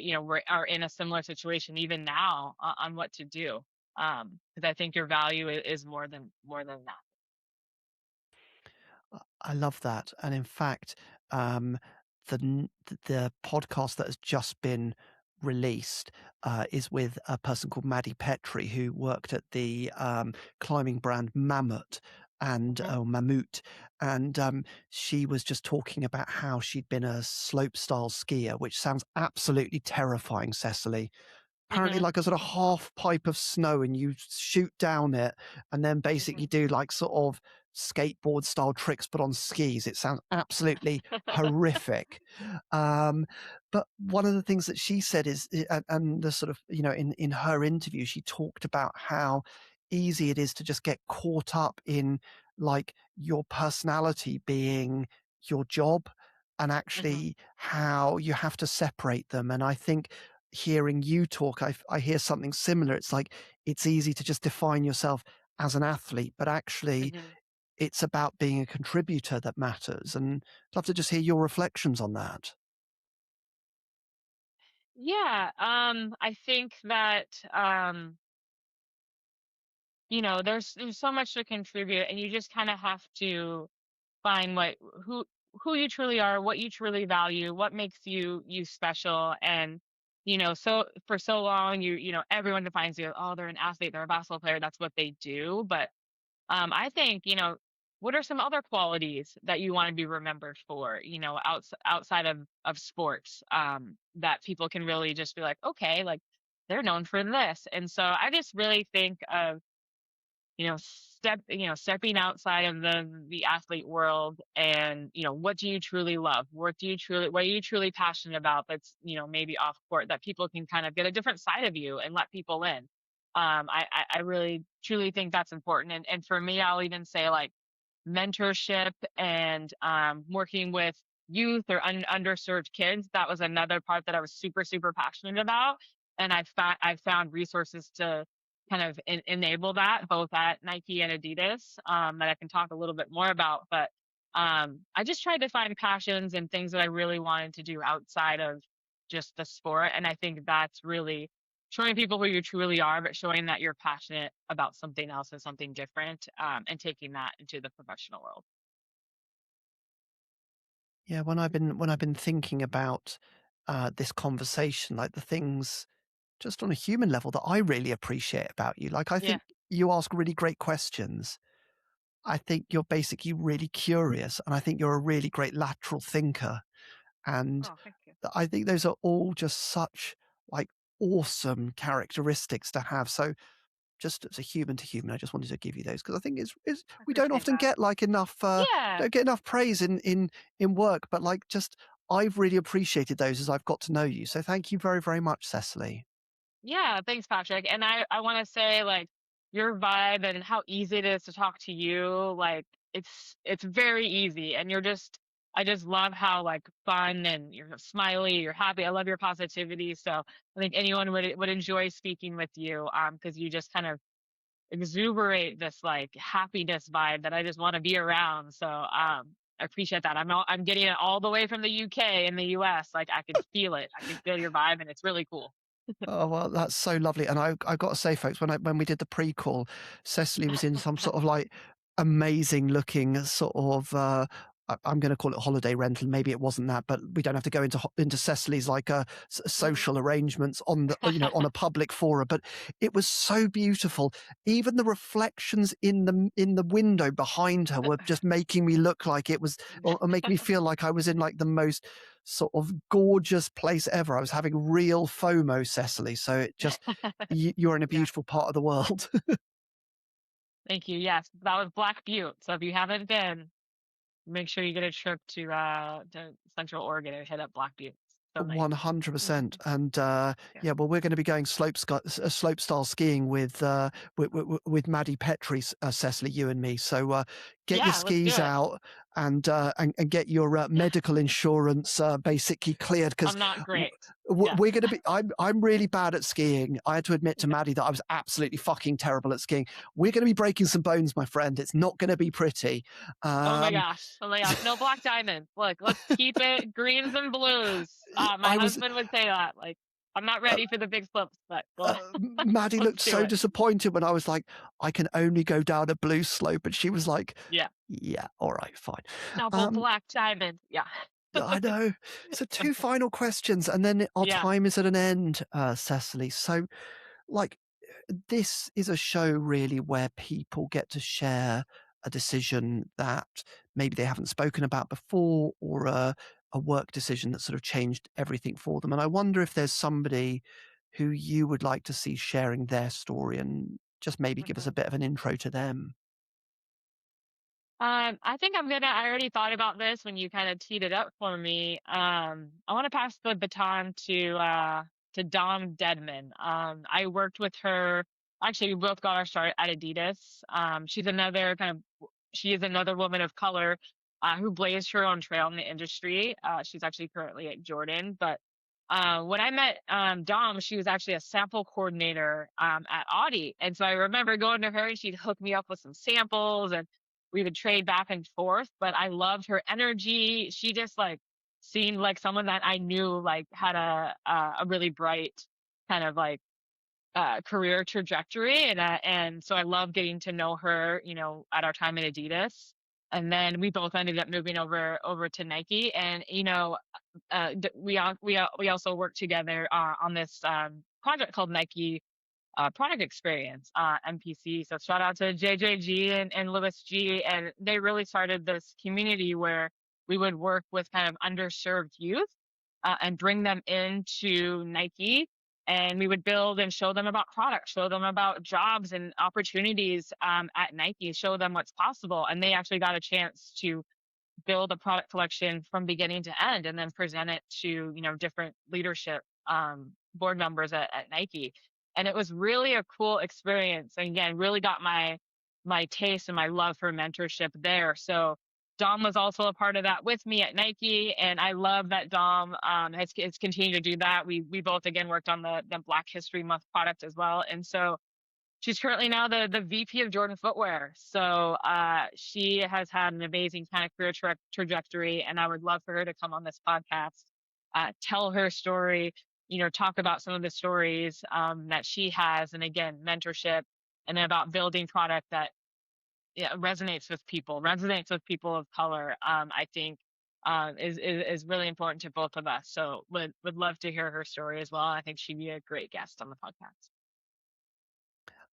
are in a similar situation even now on what to do. Because I think your value is more than that. I love that, and in fact, the podcast that has just been released is with a person called Maddie Petrie, who worked at the climbing brand Hmm. Mammut, and she was just talking about how she'd been a slopestyle skier, which sounds absolutely terrifying, Cecily. Apparently, Hmm. like a sort of half pipe of snow, and you shoot down it, and then basically Hmm. do like sort of skateboard style tricks, but on skis. It sounds absolutely horrific. Um, but one of the things that she said is, and the sort of, in her interview, she talked about how easy it is to just get caught up in like your personality being your job, and Hmm. actually how you have to separate them. And I think hearing you talk, I hear something similar. It's like it's easy to just define yourself as an athlete, but actually Hmm. it's about being a contributor that matters. And I'd love to just hear your reflections on that. Yeah, I think that there's so much to contribute, and you just kind of have to find who who you truly are, what you truly value, what makes you special. And so for so long, everyone defines you, oh, they're an athlete, they're a basketball player, that's what they do. But I think, what are some other qualities that you want to be remembered for, outside of sports, that people can really just be like, okay, like they're known for this. And so I just really think of stepping outside of the athlete world, and what do you truly love, what are you truly passionate about, that's maybe off court, that people can kind of get a different side of you and let people in. I really truly think that's important. And for me, I'll even say, like, mentorship and working with youth or underserved kids. That was another part that I was super, super passionate about. And I found resources to kind of enable that, both at Nike and Adidas, that I can talk a little bit more about. But I just tried to find passions and things that I really wanted to do outside of just the sport. And I think that's really showing people who you truly are, but showing that you're passionate about something else and something different, and taking that into the professional world. Yeah, when I've been thinking about this conversation, like the things just on a human level that I really appreciate about you, like I Yeah. think you ask really great questions. I think you're basically really curious, and I think you're a really great lateral thinker. And Oh, thank you. I think those are all just such like awesome characteristics to have. So just as a human to human, I just wanted to give you those because I think it's I we don't appreciate often that. get like enough Yeah. don't get enough praise in work, but like just I've really appreciated those as I've got to know you. So thank you very, very much, Cecily. Yeah, thanks, Patrick. And I want to say, like, your vibe and how easy it is to talk to you, like it's very easy, and I just love how, like, fun, and you're smiley, you're happy. I love your positivity. So I think anyone would enjoy speaking with you, because you just kind of exuberate this like happiness vibe that I just want to be around. So I appreciate that. I'm getting it all the way from the UK in the US. Like, I can feel it. I can feel your vibe, and it's really cool. Oh, well, that's so lovely, and I've got to say, folks, when we did the pre-call, Cecily was in some sort of, like, amazing-looking sort of, I'm gonna call it holiday rental, maybe it wasn't that, but we don't have to go into Cecily's, like, Mhm. social arrangements on on a public forum, but it was so beautiful. Even the reflections in the window behind her were just making me look like it was or making me feel like I was in, like, the most sort of gorgeous place ever. I was having real FOMO, Cecily. So it just you're in a Yeah. beautiful part of the world. Thank you. Yes, that was Black Butte. So if you haven't been, make sure you get a trip to Central Oregon and hit up Black Butte. so nice. Mhm. 100%. And Yeah. yeah, well, we're going to be going slope style skiing with Maddie Petrie, Cecily, you and me. So get your Yeah, let's do skis it. out and get your medical insurance basically cleared because I'm not great. Yeah. we're going to be. I'm really bad at skiing. I had to admit to Yeah. Maddie that I was absolutely fucking terrible at skiing. We're going to be breaking some bones, my friend. It's not going to be pretty. Oh my Um, gosh. Oh my gosh. No black diamond. Look, let's keep it greens and blues. My I was husband would say that. Like, I'm not ready for the big flips, but Maddie let's looked do so it. disappointed when I was like, "I can only go down a blue slope," and she was like, Yeah. "Yeah, all right, fine." Double Um, black diamond. Yeah. yeah, I know. So 2 final questions, and then our Yeah. time is at an end, Cecily. So, like, this is a show really where people get to share a decision that maybe they haven't spoken about before or a work decision that sort of changed everything for them. And I wonder if there's somebody who you would like to see sharing their story and just maybe give us a Mhm. bit of an intro to them. I think I already thought about this when you kind of teed it up for me. I want to pass the baton to Dom Deadman. I worked with her. Actually, we both got our start at Adidas. She is another woman of color who blazed her own trail in the industry. She's actually currently at Jordan. But when I met Dom, she was actually a sample coordinator at Audi. And so I remember going to her and she'd hook me up with some samples and we would trade back and forth, but I loved her energy. She just like seemed like someone that I knew like had a really bright kind of like career trajectory, and so I love getting to know her. You know, at our time at Adidas, and then we both ended up moving over to Nike, and we also worked together on this project called Nike product experience, MPC. So shout out to JJG and Lewis G. And they really started this community where we would work with kind of underserved youth and bring them into Nike. And we would build and show them about products, show them about jobs and opportunities at Nike, show them what's possible. And they actually got a chance to build a product collection from beginning to end and then present it to different leadership board members at Nike, and it was really a cool experience, and again really got my taste and my love for mentorship there. So Dom was also a part of that with me at Nike, and I love that Dom has continued to do that. We both again worked on the Black History Month product as well, and so she's currently now the VP of Jordan Footwear. So she has had an amazing kind of career trajectory, and I would love for her to come on this podcast, tell her story, talk about some of the stories that she has, and again, mentorship, and then about building product that resonates with people of color. I think is really important to both of us. So would love to hear her story as well. I think she'd be a great guest on the podcast.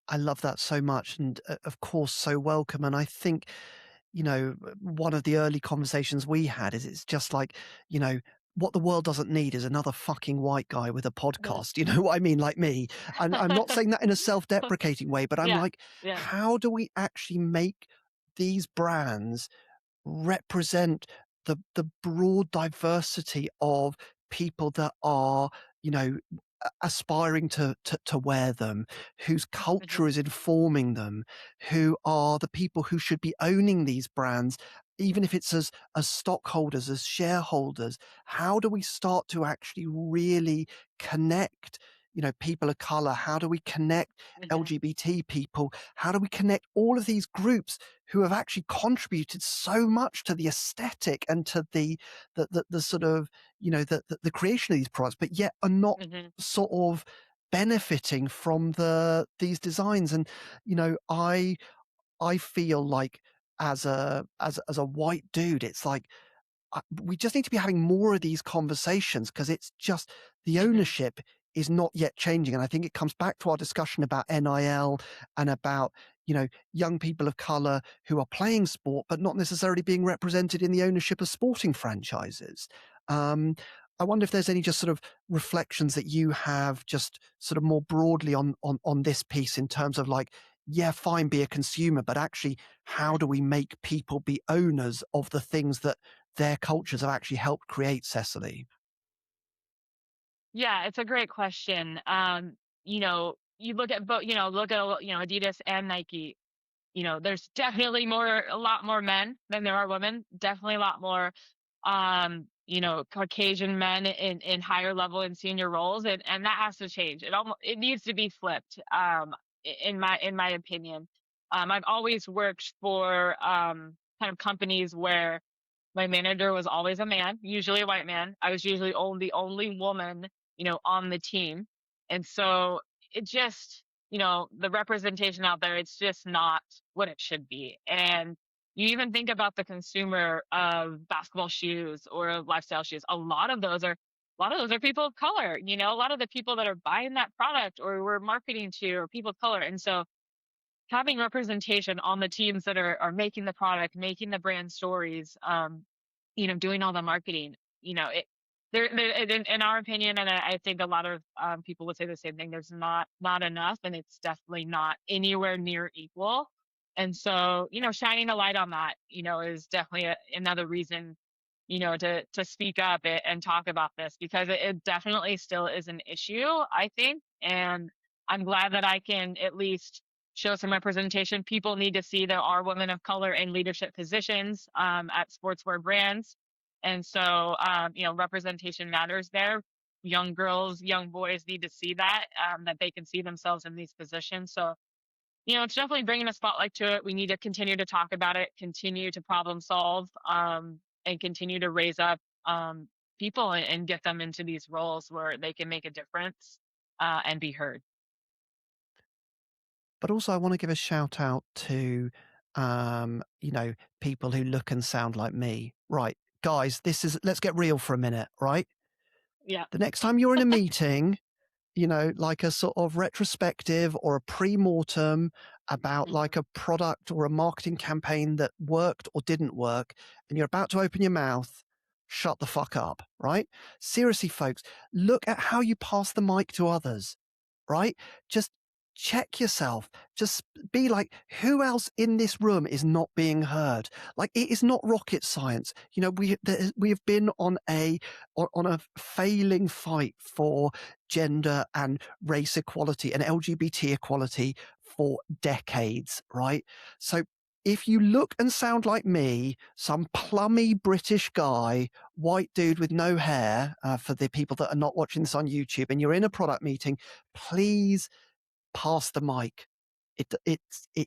I love that so much, and of course, so welcome. And I think, one of the early conversations we had is it's just like, what the world doesn't need is another fucking white guy with a Mhm. podcast. You know what I mean? Like me. And I'm not saying that in a self deprecating way, but I'm Yeah, like, yeah. how do we actually make these brands represent the broad diversity of people that are, you know, aspiring to wear them, whose culture Mhm, is informing them, who are the people who should be owning these brands, even if it's as stockholders, as shareholders. How do we start to actually really connect? People of color. How do we connect mhm, LGBT people? How do we connect all of these groups who have actually contributed so much to the aesthetic and to the sort of the creation of these products, but yet are not mhm, sort of benefiting from these designs. And I feel like as a white dude, it's like we just need to be having more of these conversations because it's just the mhm, ownership is not yet changing. And I think it comes back to our discussion about NIL and about, young people of color who are playing sport, but not necessarily being represented in the ownership of sporting franchises. Um, I wonder if there's any just sort of reflections that you have just sort of more broadly on this piece in terms of like, yeah, fine, be a consumer, but actually, how do we make people be owners of the things that their cultures have actually helped create, Cecily? Yeah, it's a great question. You look at both, look at, Adidas and Nike. There's definitely a lot more men than there are women. Definitely a lot more, Caucasian men in higher level and senior roles, and that has to change. It needs to be flipped. In my opinion, I've always worked for kind of companies where my manager was always a man, usually a white man. I was usually the only woman, on the team. And so it just, the representation out there, it's just not what it should be. And you even think about the consumer of basketball shoes or of lifestyle shoes. A lot of those are people of color, a lot of the people that are buying that product or we're marketing to are people of color. And so having representation on the teams that are making the product, making the brand stories, doing all the marketing, it there in our opinion, and I think a lot of people would say the same thing. There's not enough, and it's definitely not anywhere near equal. And so, shining a light on that, is definitely another reason, to speak up and talk about this because it definitely still is an issue, I think. And I'm glad that I can at least show some representation. People need to see there are women of color in leadership positions at sportswear brands. And so, representation matters there. Young girls, young boys need to see that they can see themselves in these positions. So, it's definitely bringing a spotlight to it. We need to continue to talk about it, continue to problem solve, and continue to raise up people and get them into these roles where they can make a difference and be heard. But also, I want to give a shout out to, people who look and sound like me. Right, guys, let's get real for a minute, right? Yeah. The next time you're in a meeting, like a sort of retrospective or a pre-mortem about like Hmm. a product or a marketing campaign that worked or didn't work, and you're about to open your mouth, shut the fuck up, right? Seriously, folks, look at how you pass the mic to others, right? Just check yourself. Just be like, who else in this room is not being heard? Like, it is not rocket science. We have been on a failing fight for gender and race equality and LGBT equality for decades, right? So if you look and sound like me, some plummy British guy, white dude with no hair, for the people that are not watching this on YouTube, and you're in a product meeting, please pass the mic.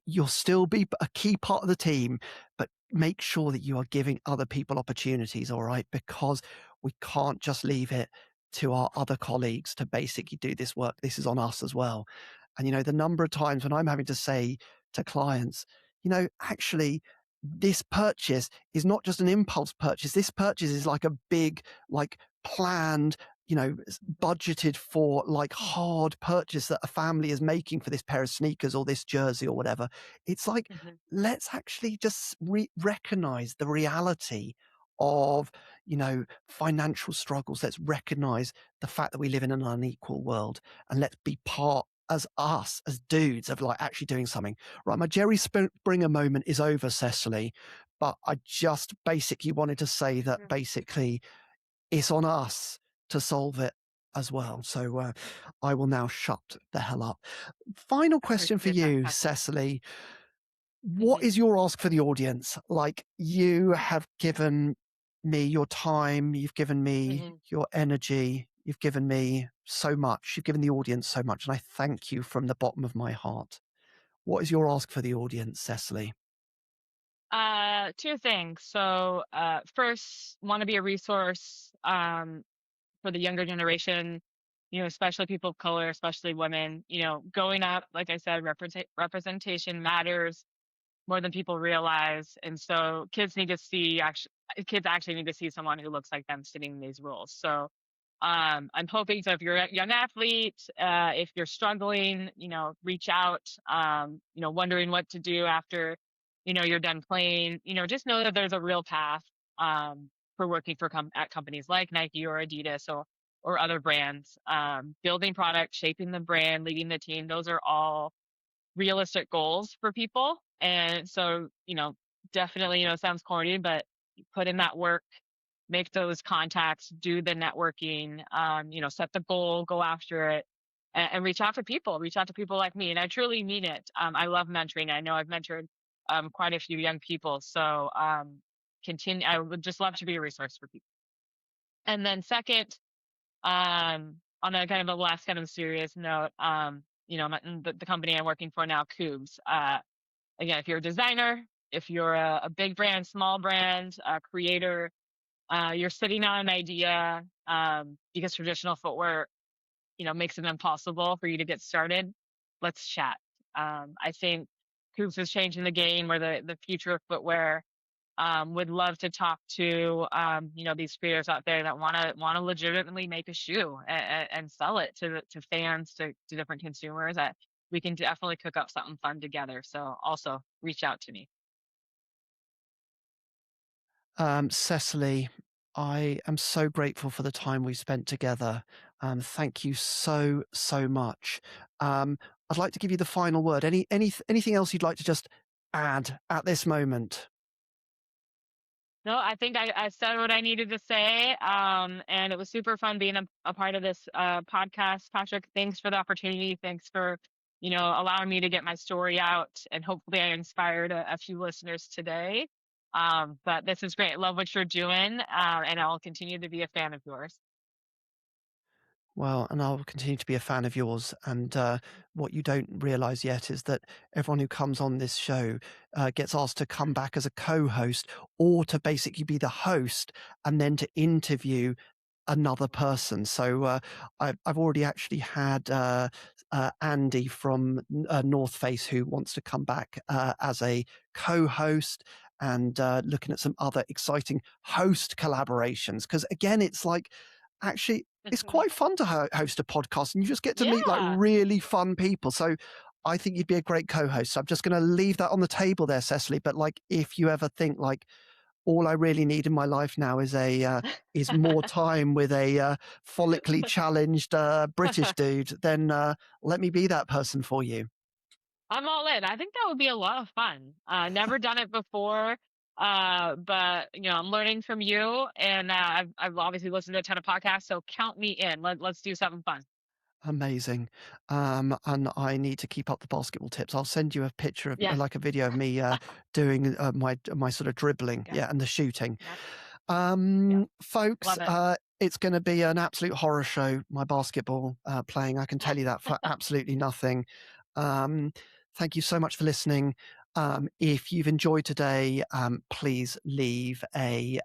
You'll still be a key part of the team, but make sure that you are giving other people opportunities, all right? Because we can't just leave it to our other colleagues to basically do this work. This is on us as well. And the number of times when I'm having to say to clients, actually, this purchase is not just an impulse purchase. This purchase is like a big, like planned, budgeted for, like, hard purchase that a family is making for this pair of sneakers or this jersey or whatever. It's like, Hmm. let's actually just recognize the reality of, financial struggles. Let's recognize the fact that we live in an unequal world, and let's be part as us as dudes of like actually doing something. Right, my Jerry Springer moment is over, Cecily, but I just basically wanted to say that basically it's on us to solve it as well. So I will now shut the hell up. Final question for Appreciate that, you, Patrick. Cecily. What Hmm. is your ask for the audience? Like, you have given me your time, you've given me Hmm. your energy, you've given me so much, you've given the audience so much, and I thank you from the bottom of my heart. What is your ask for the audience, Cecily? Two things. So, first, want to be a resource for the younger generation, especially people of color, especially women. Going up, like I said, representation matters more than people realize, and so kids actually need to see someone who looks like them sitting in these roles. So, I'm hoping so. If you're a young athlete, if you're struggling, reach out. Wondering what to do after, you're done playing. Just know that there's a real path for working at companies like Nike or Adidas or other brands. Building product, shaping the brand, leading the team. Those are all realistic goals for people. And so, definitely, sounds corny, but put in that work, make those contacts, do the networking, set the goal, go after it, and reach out to people like me. And I truly mean it. I love mentoring. I know I've mentored quite a few young people. So continue. I would just love to be a resource for people. And then second, on a kind of a less kind of serious note, the company I'm working for now, Koobz. Again, if you're a designer, if you're a big brand, small brand, a creator, you're sitting on an idea because traditional footwear, makes it impossible for you to get started. Let's chat. I think Coops is changing the game or the future of footwear. Would love to talk to these creators out there that want to legitimately make a shoe and sell it to fans to different consumers. That we can definitely cook up something fun together. So also reach out to me. Cecily, I am so grateful for the time we spent together. Thank you so, so much. I'd like to give you the final word. Anything else you'd like to just add at this moment? No, I think I said what I needed to say. And it was super fun being a part of this podcast. Patrick, thanks for the opportunity. Thanks for, allowing me to get my story out. And hopefully I inspired a few listeners today. But this is great. Love what you're doing. And I'll continue to be a fan of yours. Well, and I'll continue to be a fan of yours. And what you don't realize yet is that everyone who comes on this show gets asked to come back as a co host or to basically be the host and then to interview another person. So I've already actually had Andy from North Face who wants to come back as a co host. And looking at some other exciting host collaborations. Because again, it's like, actually, it's quite fun to host a podcast and you just get to meet like Yeah. really fun people. So I think you'd be a great co-host. So I'm just going to leave that on the table there, Cecily. But like, if you ever think like all I really need in my life now is more time with a follically challenged British dude, then let me be that person for you. I'm all in. I think that would be a lot of fun. Never done it before, but I'm learning from you, and I've obviously listened to a ton of podcasts. So count me in. Let's do something fun. Amazing. And I need to keep up the basketball tips. I'll send you a picture of Yes. like a video of me doing my sort of dribbling, Yeah. yeah, and the shooting. Yep. Yep. Folks, Love it. it's going to be an absolute horror show. My basketball playing, I can tell you that for absolutely nothing. Um, thank you so much for listening. If you've enjoyed today, please leave a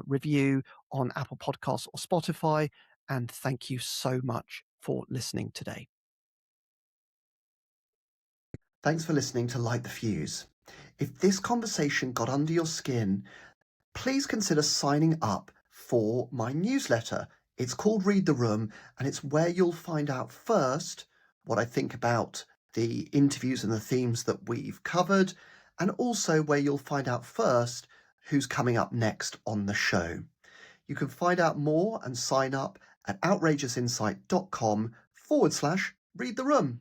review on Apple Podcasts or Spotify. And thank you so much for listening today. Thanks for listening to Light the Fuse. If this conversation got under your skin, please consider signing up for my newsletter. It's called Read the Room, and it's where you'll find out first what I think about the interviews and the themes that we've covered, and also where you'll find out first who's coming up next on the show. You can find out more and sign up at outrageousinsight.com/read the room.